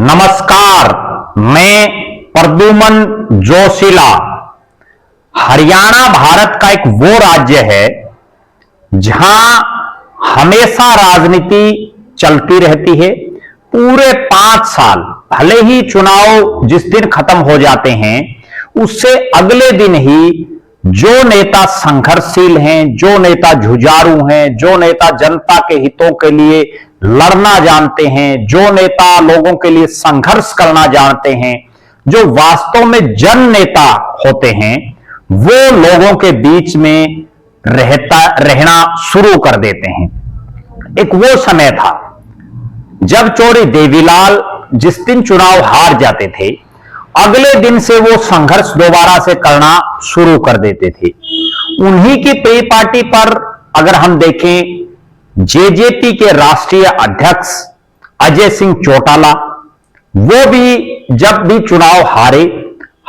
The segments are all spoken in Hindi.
नमस्कार, मैं प्रद्युमन जोशीला। हरियाणा भारत का एक वो राज्य है जहां हमेशा राजनीति चलती रहती है। पूरे 5 साल, भले ही चुनाव जिस दिन खत्म हो जाते हैं उससे अगले दिन ही जो नेता संघर्षशील हैं, जो नेता जुझारू हैं, जो नेता जनता के हितों के लिए लड़ना जानते हैं, जो नेता लोगों के लिए संघर्ष करना जानते हैं, जो वास्तव में जन नेता होते हैं, वो लोगों के बीच में रहना शुरू कर देते हैं। एक वो समय था जब चौधरी देवीलाल जिस दिन चुनाव हार जाते थे, अगले दिन से वो संघर्ष दोबारा से करना शुरू कर देते थे। उन्हीं की प्री पार्टी पर अगर हम देखें, जेजेपी के राष्ट्रीय अध्यक्ष अजय सिंह चौटाला, वो भी जब भी चुनाव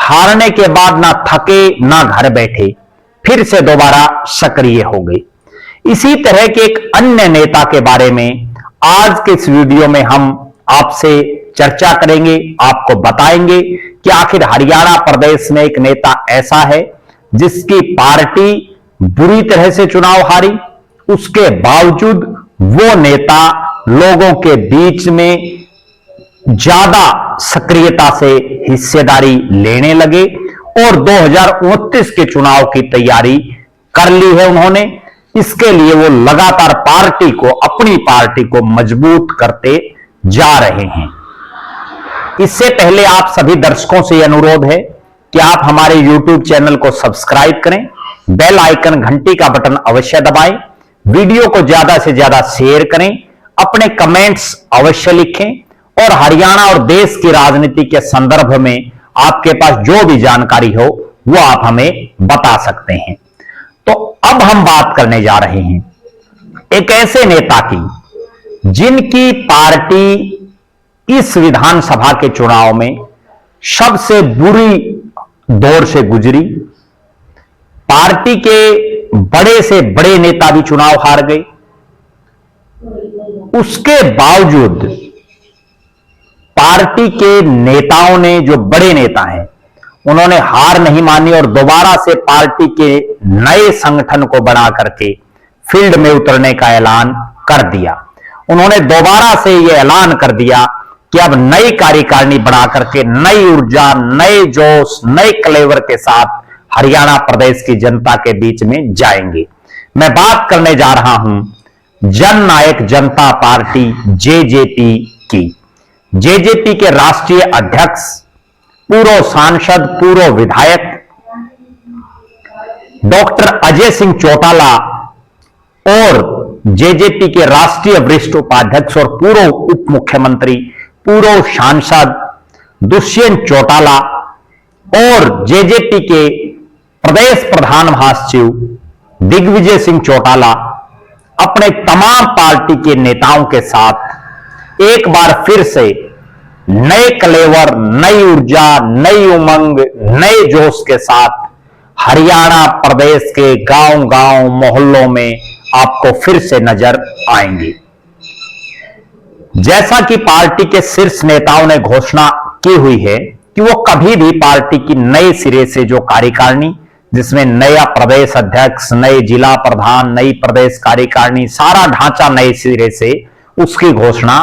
हारने के बाद ना थके ना घर बैठे, फिर से दोबारा सक्रिय हो गए। इसी तरह के एक अन्य नेता के बारे में आज के इस वीडियो में हम आपसे चर्चा करेंगे, आपको बताएंगे कि आखिर हरियाणा प्रदेश में एक नेता ऐसा है जिसकी पार्टी बुरी तरह से चुनाव हारी, उसके बावजूद वो नेता लोगों के बीच में ज्यादा सक्रियता से हिस्सेदारी लेने लगे और 2029 के चुनाव की तैयारी कर ली है उन्होंने। इसके लिए वो लगातार अपनी पार्टी को मजबूत करते जा रहे हैं। इससे पहले आप सभी दर्शकों से यह अनुरोध है कि आप हमारे YouTube चैनल को सब्सक्राइब करें, बेल आइकन घंटी का बटन अवश्य दबाएं, वीडियो को ज्यादा से ज्यादा शेयर करें, अपने कमेंट्स अवश्य लिखें और हरियाणा और देश की राजनीति के संदर्भ में आपके पास जो भी जानकारी हो वो आप हमें बता सकते हैं। तो अब हम बात करने जा रहे हैं एक ऐसे नेता की जिनकी पार्टी इस विधानसभा के चुनाव में सबसे बुरी दौर से गुजरी। पार्टी के बड़े से बड़े नेता भी चुनाव हार गए। उसके बावजूद पार्टी के नेताओं ने, जो बड़े नेता हैं, उन्होंने हार नहीं मानी और दोबारा से पार्टी के नए संगठन को बना करके फील्ड में उतरने का ऐलान कर दिया। उन्होंने दोबारा से यह ऐलान कर दिया कि अब नई कार्यकारिणी बना करके नई ऊर्जा, नए जोश, नए क्लेवर के साथ हरियाणा प्रदेश की जनता के बीच में जाएंगे। मैं बात करने जा रहा हूं जन नायक जनता पार्टी जेजेपी की। जेजेपी के राष्ट्रीय अध्यक्ष, पूर्व सांसद, पूर्व विधायक डॉक्टर अजय सिंह चौटाला और जेजेपी के राष्ट्रीय वरिष्ठ उपाध्यक्ष और पूर्व उप मुख्यमंत्री, पूर्व सांसद दुष्यंत चौटाला और जेजेपी के प्रदेश प्रधान महासचिव दिग्विजय सिंह चौटाला अपने तमाम पार्टी के नेताओं के साथ एक बार फिर से नए क्लेवर, नई ऊर्जा, नई उमंग, नए जोश के साथ हरियाणा प्रदेश के गांव-गांव, मोहल्लों में आपको फिर से नजर आएंगे। जैसा कि पार्टी के शीर्ष नेताओं ने घोषणा की हुई है कि वो कभी भी पार्टी की नए सिरे से जो कार्यकारिणी, जिसमें नया प्रदेश अध्यक्ष, नए जिला प्रधान, नई प्रदेश कार्यकारिणी, सारा ढांचा नए सिरे से, उसकी घोषणा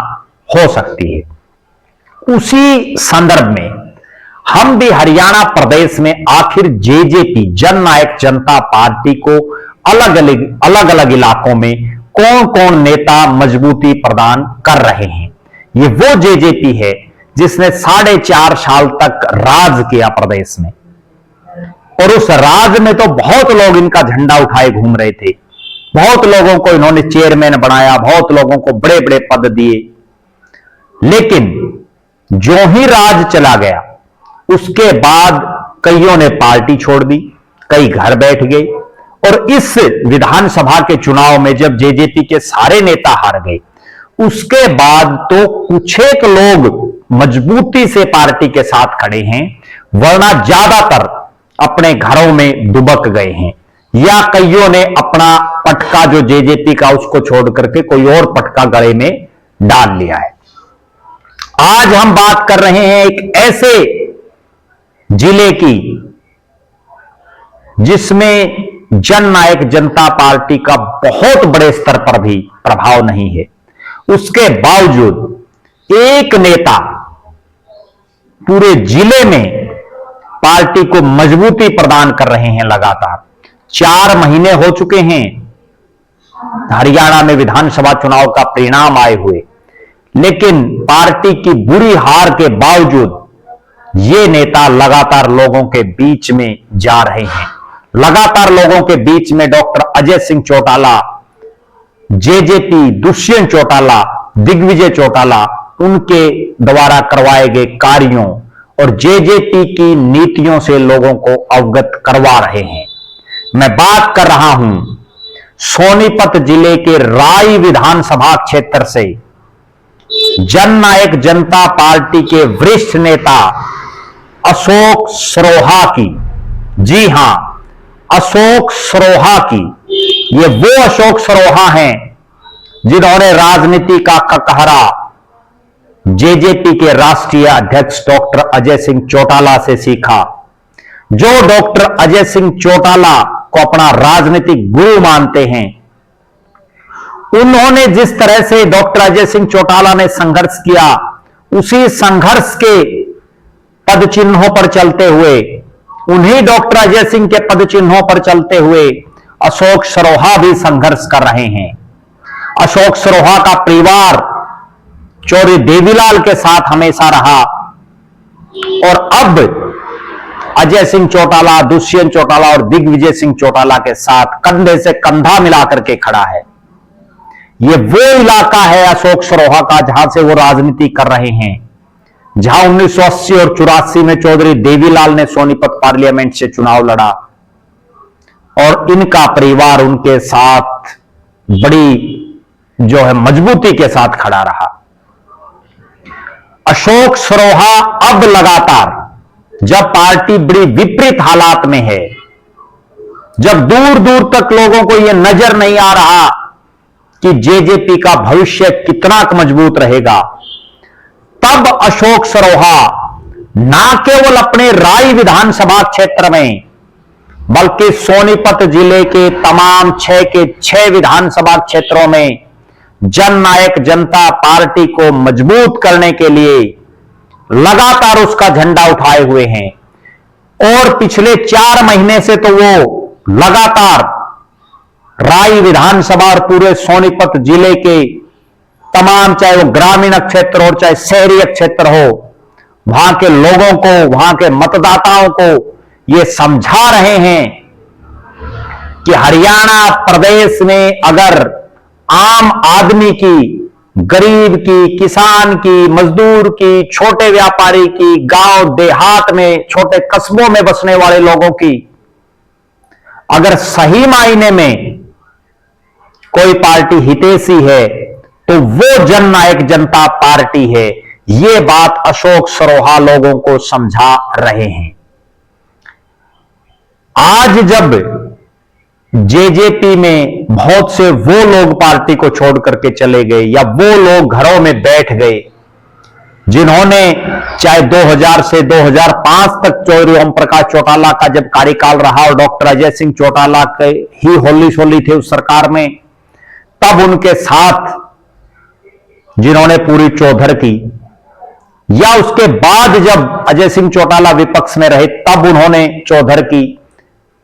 हो सकती है। उसी संदर्भ में हम भी हरियाणा प्रदेश में आखिर जेजेपी, जन नायक जनता पार्टी को अलग अलग इलाकों में कौन कौन नेता मजबूती प्रदान कर रहे हैं। ये वो जेजेपी है जिसने 4.5 साल तक राज किया प्रदेश में, और उस राज में तो बहुत लोग इनका झंडा उठाए घूम रहे थे। बहुत लोगों को इन्होंने चेयरमैन बनाया, बहुत लोगों को बड़े बड़े पद दिए, लेकिन जो ही राज चला गया उसके बाद कईयों ने पार्टी छोड़ दी, कई घर बैठ गए। और इस विधानसभा के चुनाव में जब जेजेपी के सारे नेता हार गए, उसके बाद तो कुछ एक लोग मजबूती से पार्टी के साथ खड़े हैं, वरना ज्यादातर अपने घरों में दुबक गए हैं, या कईयों ने अपना पटका जो जेजेपी का उसको छोड़ करके कोई और पटका गले में डाल लिया है। आज हम बात कर रहे हैं एक ऐसे जिले की जिसमें जननायक जनता पार्टी का बहुत बड़े स्तर पर भी प्रभाव नहीं है। उसके बावजूद एक नेता पूरे जिले में पार्टी को मजबूती प्रदान कर रहे हैं। लगातार 4 महीने हो चुके हैं हरियाणा में विधानसभा चुनाव का परिणाम आए हुए, लेकिन पार्टी की बुरी हार के बावजूद ये नेता लगातार लोगों के बीच में जा रहे हैं। लगातार लोगों के बीच में डॉक्टर अजय सिंह चौटाला, जेजेपी, दुष्यंत चौटाला, दिग्विजय चौटाला, उनके द्वारा करवाए गए कार्यों और जेजेपी की नीतियों से लोगों को अवगत करवा रहे हैं। मैं बात कर रहा हूं सोनीपत जिले के राय विधानसभा क्षेत्र से जननायक जनता पार्टी के वरिष्ठ नेता अशोक सरोहा की। जी हां, अशोक सरोहा की। ये वो अशोक सरोहा हैं जिन्होंने राजनीति का ककहरा जेजेपी के राष्ट्रीय अध्यक्ष डॉक्टर अजय सिंह चौटाला से सीखा, जो डॉक्टर अजय सिंह चौटाला को अपना राजनीतिक गुरु मानते हैं। उन्होंने जिस तरह से डॉक्टर अजय सिंह चौटाला ने संघर्ष किया, उसी संघर्ष के पद चिन्हों पर चलते हुए, उन्हीं डॉक्टर अजय सिंह के पद चिन्हों पर चलते हुए अशोक सरोहा भी संघर्ष कर रहे हैं। अशोक सरोहा का परिवार चौधरी देवीलाल के साथ हमेशा रहा और अब अजय सिंह चौटाला, दुष्यंत चौटाला और दिग्विजय सिंह चौटाला के साथ कंधे से कंधा मिलाकर के खड़ा है। यह वो इलाका है अशोक सरोहा का जहां से वो राजनीति कर रहे हैं, जहां 1980 और 84 में चौधरी देवीलाल ने सोनीपत पार्लियामेंट से चुनाव लड़ा और इनका परिवार उनके साथ बड़ी जो है मजबूती के साथ खड़ा रहा। अशोक सरोहा अब लगातार जब पार्टी बड़ी विपरीत हालात में है, जब दूर दूर तक लोगों को यह नजर नहीं आ रहा कि जेजेपी का भविष्य कितना मजबूत रहेगा, तब अशोक सरोहा ना केवल अपने राय विधानसभा क्षेत्र में बल्कि सोनीपत जिले के तमाम 6 के 6 विधानसभा क्षेत्रों में जननायक जनता पार्टी को मजबूत करने के लिए लगातार उसका झंडा उठाए हुए हैं। और पिछले 4 महीने से तो वो लगातार राय विधानसभा और पूरे सोनीपत जिले के तमाम, चाहे वो ग्रामीण क्षेत्र हो चाहे शहरी क्षेत्र हो, वहां के लोगों को, वहां के मतदाताओं को ये समझा रहे हैं कि हरियाणा प्रदेश में अगर आम आदमी की, गरीब की, किसान की, मजदूर की, छोटे व्यापारी की, गांव देहात में छोटे कस्बों में बसने वाले लोगों की अगर सही मायने में कोई पार्टी हितैषी है तो वो जननायक जनता पार्टी है। ये बात अशोक सरोहा लोगों को समझा रहे हैं। आज जब जेजेपी में बहुत से वो लोग पार्टी को छोड़ करके चले गए या वो लोग घरों में बैठ गए जिन्होंने चाहे 2000 से 2005 तक चौधरी ओम प्रकाश चौटाला का जब कार्यकाल रहा और डॉक्टर अजय सिंह चौटाला के ही होली सोली थे उस सरकार में, तब उनके साथ जिन्होंने पूरी चौधर की, या उसके बाद जब अजय सिंह चौटाला विपक्ष में रहे तब उन्होंने चौधर की,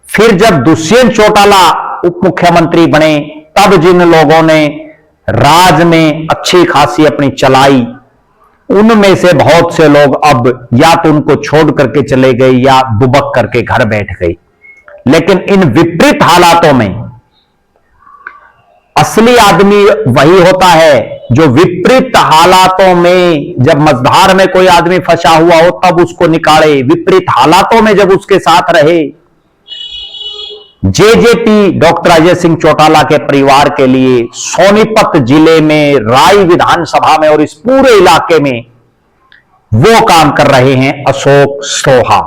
फिर जब दुष्यंत चौटाला उप मुख्यमंत्री बने तब जिन लोगों ने राज में अच्छी खासी अपनी चलाई, उनमें से बहुत से लोग अब या तो उनको छोड़ करके चले गए या दुबक करके घर बैठ गए। लेकिन इन विपरीत हालातों में असली आदमी वही होता है जो विपरीत हालातों में, जब मझधार में कोई आदमी फंसा हुआ हो तब उसको निकाले, विपरीत हालातों में जब उसके साथ रहे। जेजेपी डॉक्टर अजय सिंह चौटाला के परिवार के लिए सोनीपत जिले में, राय विधानसभा में और इस पूरे इलाके में वो काम कर रहे हैं अशोक सरोहा।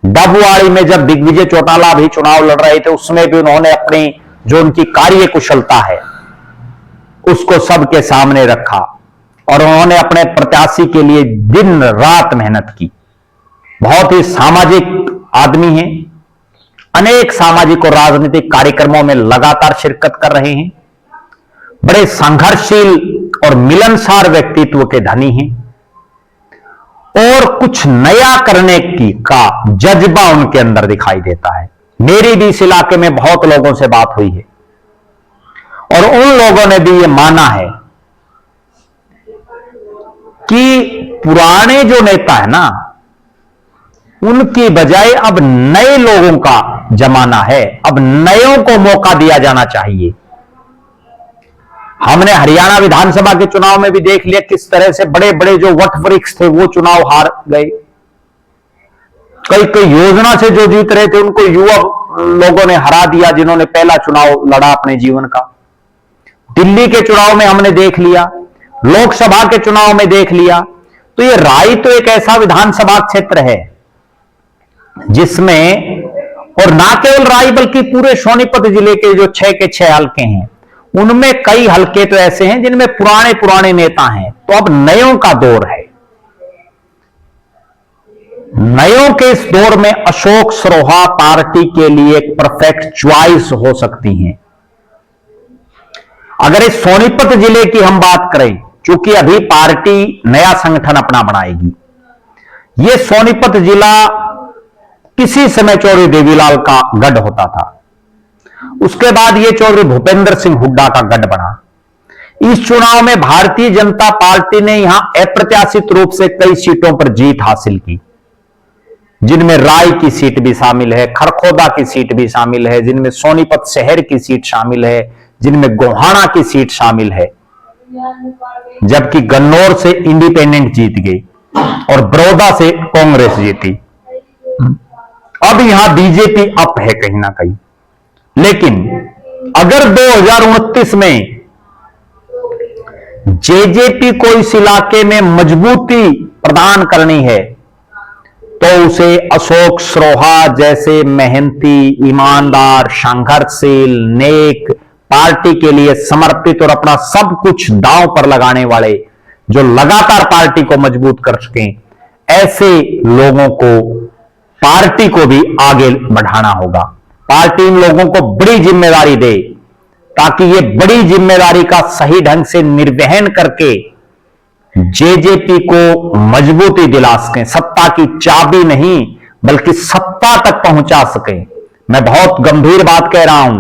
डबुआड़ी में जब दिग्विजय चौटाला भी चुनाव लड़ रहे थे उसमें भी उन्होंने अपनी जो उनकी कार्य कुशलता है उसको सबके सामने रखा और उन्होंने अपने प्रत्याशी के लिए दिन रात मेहनत की। बहुत ही सामाजिक आदमी हैं, अनेक सामाजिक और राजनीतिक कार्यक्रमों में लगातार शिरकत कर रहे हैं, बड़े संघर्षशील और मिलनसार व्यक्तित्व के धनी हैं और कुछ नया करने की का जज्बा उनके अंदर दिखाई देता है। मेरी भी इस इलाके में बहुत लोगों से बात हुई है और उन लोगों ने भी ये माना है कि पुराने जो नेता है ना, उनकी बजाय अब नए लोगों का जमाना है, अब नयों को मौका दिया जाना चाहिए। हमने हरियाणा विधानसभा के चुनाव में भी देख लिया किस तरह से बड़े बड़े जो वटवृक्ष थे वो चुनाव हार गए। कई कई योजना से जो जीत रहे थे उनको युवा लोगों ने हरा दिया, जिन्होंने पहला चुनाव लड़ा अपने जीवन का। दिल्ली के चुनाव में हमने देख लिया, लोकसभा के चुनाव में देख लिया। तो ये राई तो एक ऐसा विधानसभा क्षेत्र है जिसमें, और ना केवल राई बल्कि पूरे सोनीपत जिले के जो 6 के 6 हलके हैं, उनमें कई हलके तो ऐसे हैं जिनमें पुराने पुराने नेता हैं। तो अब नयों का दौर है। नयों के इस दौर में अशोक सरोहा पार्टी के लिए एक परफेक्ट चॉइस हो सकती हैं। अगर इस सोनीपत जिले की हम बात करें, क्योंकि अभी पार्टी नया संगठन अपना बनाएगी, यह सोनीपत जिला किसी समय चौधरी देवीलाल का गढ़ होता था। उसके बाद यह चौधरी भूपेंद्र सिंह हुड्डा का गढ़ बना। इस चुनाव में भारतीय जनता पार्टी ने यहां अप्रत्याशित रूप से कई सीटों पर जीत हासिल की, जिनमें राय की सीट भी शामिल है, खरखोदा की सीट भी शामिल है, जिनमें सोनीपत शहर की सीट शामिल है, जिनमें गोहाना की सीट शामिल है, जबकि गन्नौर से इंडिपेंडेंट जीत गई और बड़ौदा से कांग्रेस जीती। अब यहां बीजेपी अप है कहीं ना कहीं। लेकिन अगर 2029 में जेजेपी को इस इलाके में मजबूती प्रदान करनी है तो उसे अशोक सरोहा जैसे मेहनती, ईमानदार, संघर्षशील, नेक, पार्टी के लिए समर्पित और अपना सब कुछ दांव पर लगाने वाले, जो लगातार पार्टी को मजबूत कर सकें, ऐसे लोगों को पार्टी को भी आगे बढ़ाना होगा। पार्टी इन लोगों को बड़ी जिम्मेदारी दे ताकि ये बड़ी जिम्मेदारी का सही ढंग से निर्वहन करके जेजेपी को मजबूती दिला सकें, सत्ता की चाबी नहीं बल्कि सत्ता तक पहुंचा सकें। मैं बहुत गंभीर बात कह रहा हूं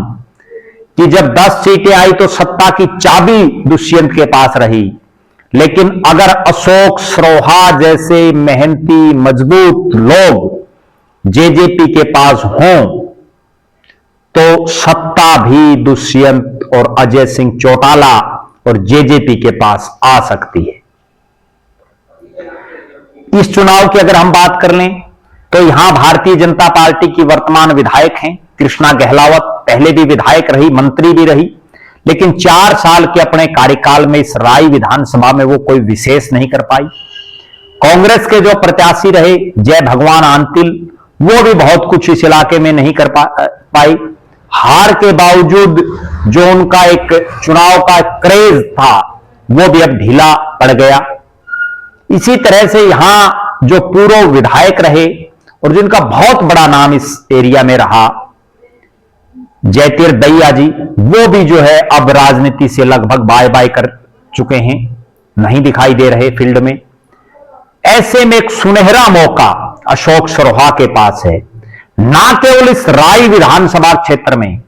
कि जब 10 सीटें आई तो सत्ता की चाबी दुष्यंत के पास रही, लेकिन अगर अशोक सरोहा जैसे मेहनती, मजबूत लोग जेजेपी के पास हों तो सत्ता भी दुष्यंत और अजय सिंह चौटाला और जेजेपी के पास आ सकती है। इस चुनाव की अगर हम बात कर लें तो यहां भारतीय जनता पार्टी की वर्तमान विधायक हैं कृष्णा गहलावत, पहले भी विधायक रही, मंत्री भी रही, लेकिन 4 साल के अपने कार्यकाल में इस राई विधानसभा में वो कोई विशेष नहीं कर पाई। कांग्रेस के जो प्रत्याशी रहे जय भगवान आंतिल, वो भी बहुत कुछ इस इलाके में नहीं कर पाई। हार के बावजूद जो उनका एक चुनाव का क्रेज था वो भी अब ढीला पड़ गया। इसी तरह से यहां जो पूर्व विधायक रहे और जिनका बहुत बड़ा नाम इस एरिया में रहा, जयतीर दैया जी, वो भी जो है अब राजनीति से लगभग बाय बाय कर चुके हैं, नहीं दिखाई दे रहे फील्ड में। ऐसे में एक सुनहरा मौका अशोक सरोहा के पास है, ना केवल इस राई विधानसभा क्षेत्र में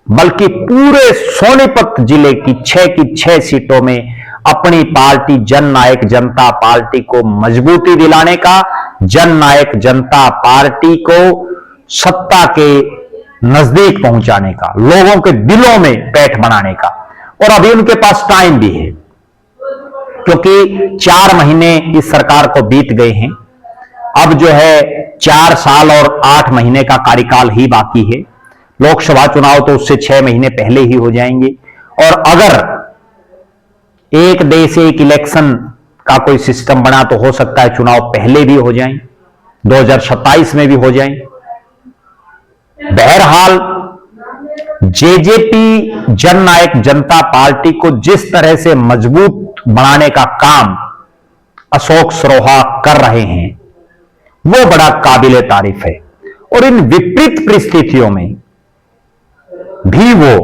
बल्कि पूरे सोनीपत जिले की 6 की 6 सीटों में अपनी पार्टी जननायक जनता पार्टी को मजबूती दिलाने का, जननायक जनता पार्टी को सत्ता के नजदीक पहुंचाने का, लोगों के दिलों में पैठ बनाने का। और अभी उनके पास टाइम भी है क्योंकि 4 महीने इस सरकार को बीत गए हैं। अब जो है 4 साल और 8 महीने का कार्यकाल ही बाकी है। लोकसभा चुनाव तो उससे 6 महीने पहले ही हो जाएंगे। और अगर एक देश एक इलेक्शन का कोई सिस्टम बना तो हो सकता है चुनाव पहले भी हो जाएं, 2027 में भी हो जाएं। बहरहाल जेजेपी जननायक जनता पार्टी को जिस तरह से मजबूत बनाने का काम अशोक सरोहा कर रहे हैं, वो बड़ा काबिले तारीफ है। और इन विपरीत परिस्थितियों में भी वो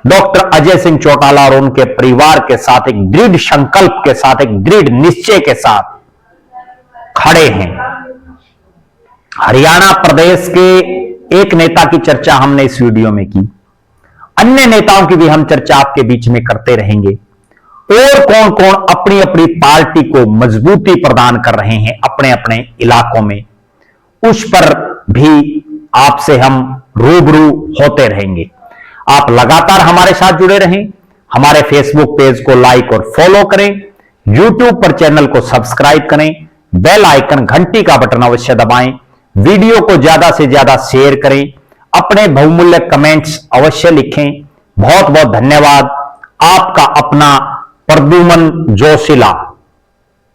डॉक्टर अजय सिंह चौटाला और उनके परिवार के साथ एक दृढ़ संकल्प के साथ, एक दृढ़ निश्चय के साथ खड़े हैं। हरियाणा प्रदेश के एक नेता की चर्चा हमने इस वीडियो में की, अन्य नेताओं की भी हम चर्चा आपके बीच में करते रहेंगे। और कौन कौन अपनी अपनी पार्टी को मजबूती प्रदान कर रहे हैं अपने अपने इलाकों में, उस पर भी आपसे हम रूबरू होते रहेंगे। आप लगातार हमारे साथ जुड़े रहें, हमारे फेसबुक पेज को लाइक और फॉलो करें, यूट्यूब पर चैनल को सब्सक्राइब करें, बेल आइकन घंटी का बटन अवश्य दबाएं, वीडियो को ज्यादा से ज्यादा शेयर करें, अपने बहुमूल्य कमेंट्स अवश्य लिखें। बहुत बहुत धन्यवाद। आपका अपना प्रद्युमन जोशीला।